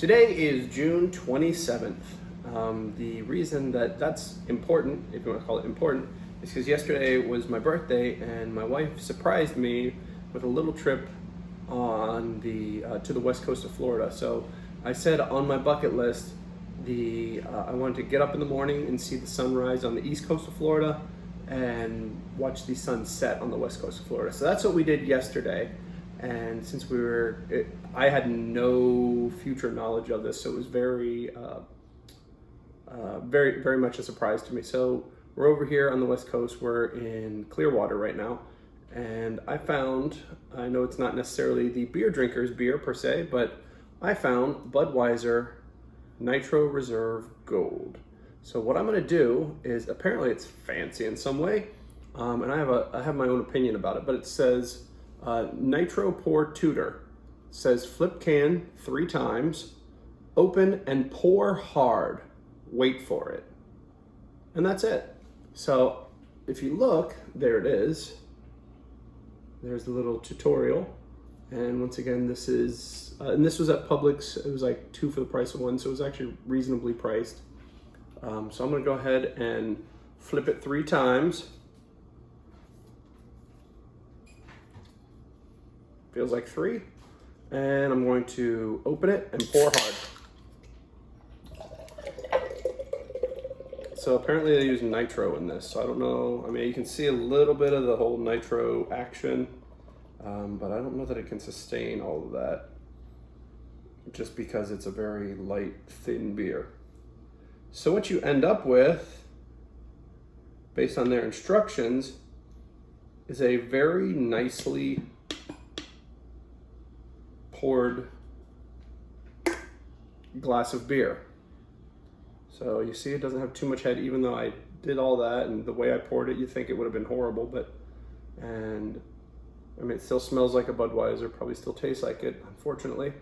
Today is June 27th. The reason that that's important, if you want to call it important, is because yesterday was my birthday and my wife surprised me with a little trip on to the west coast of Florida. So I said on my bucket list, I wanted to get up in the morning and see the sunrise on the east coast of Florida and watch the sun set on the west coast of Florida. So that's what we did yesterday. And since I had no future knowledge of this, so it was very much a surprise to me. So we're over here on the west coast. We're in Clearwater right now, and I know it's not necessarily the beer drinkers' beer per se, but I found Budweiser Nitro Reserve Gold. So what I'm going to do is, apparently it's fancy in some way, and I have my own opinion about it, but it says Nitro Pour Tutor. Says flip can 3 times, open and pour hard, wait for it. And that's it. So if you look, there it is. There's the little tutorial. And once again, this is, and this was at Publix. It was like 2 for the price of 1, so it was actually reasonably priced. So I'm gonna go ahead and flip it 3 times. Feels like 3. And I'm going to open it and pour hard. So apparently they use nitro in this. So I don't know, I mean, you can see a little bit of the whole nitro action, but I don't know that it can sustain all of that just because it's a very light, thin beer. So what you end up with, based on their instructions, is a very nicely poured glass of beer. So you see it doesn't have too much head, even though I did all that, and the way I poured it, you think it would have been horrible, and I mean, it still smells like a Budweiser, probably still tastes like it, unfortunately.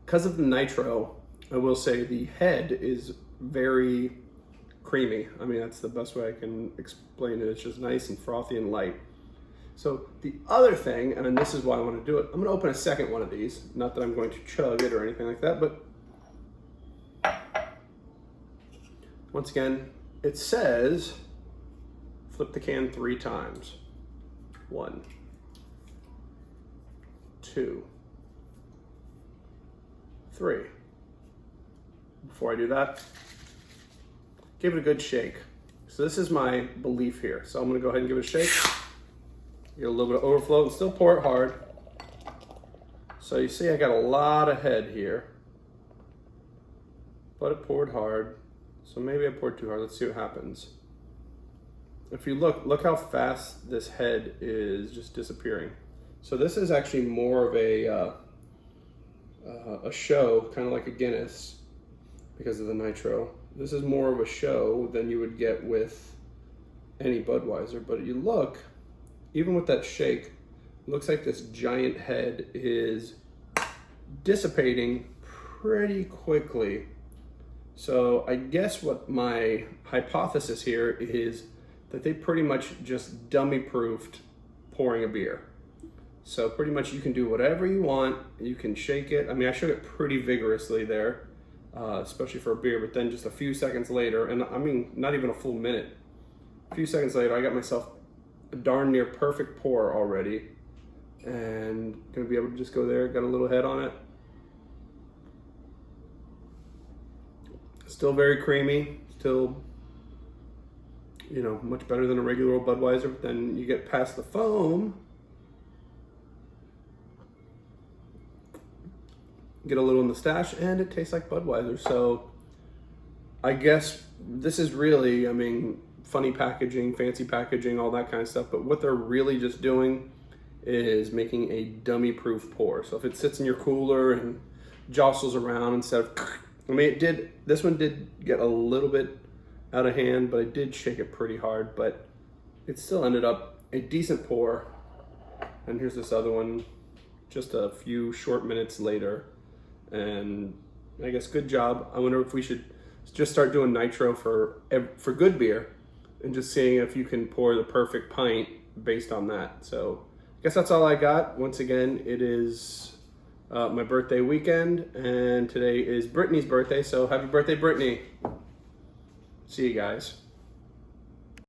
Because of the nitro, I will say the head is very creamy. I mean, that's the best way I can explain it. It's just nice and frothy and light. So the other thing, and this is why I want to do it, I'm going to open a second one of these. Not that I'm going to chug it or anything like that, but once again, it says flip the can 3 times. 1, 2, 3. Before I do that, give it a good shake. So this is my belief here. So I'm gonna go ahead and give it a shake. Get a little bit of overflow and still pour it hard. So you see I got a lot of head here, but it poured hard. So maybe I poured too hard. Let's see what happens. If you look how fast this head is just disappearing. So this is actually more of a show, kind of like a Guinness because of the nitro. This is more of a show than you would get with any Budweiser, but you look, even with that shake, it looks like this giant head is dissipating pretty quickly. So I guess what my hypothesis here is that they pretty much just dummy-proofed pouring a beer. So pretty much you can do whatever you want, you can shake it. I mean, I shook it pretty vigorously there. Especially for a beer, but then just a few seconds later, and I mean, not even a full minute, a few seconds later, I got myself a darn near perfect pour already, and gonna be able to just go there, got a little head on it. Still very creamy, still, you know, much better than a regular old Budweiser, but then you get past the foam, get a little in the stash, and it tastes like Budweiser. So I guess this is really, I mean, funny packaging, fancy packaging, all that kind of stuff, but what they're really just doing is making a dummy-proof pour. So if it sits in your cooler and jostles around instead of, I mean, this one did get a little bit out of hand, but I did shake it pretty hard, but it still ended up a decent pour. And here's this other one just a few short minutes later. And I guess good job. I wonder if we should just start doing nitro for good beer and just seeing if you can pour the perfect pint based on that. So guess that's all I got. Once again, it is my birthday weekend, and today is Brittany's birthday, so happy birthday, Brittany. See you guys.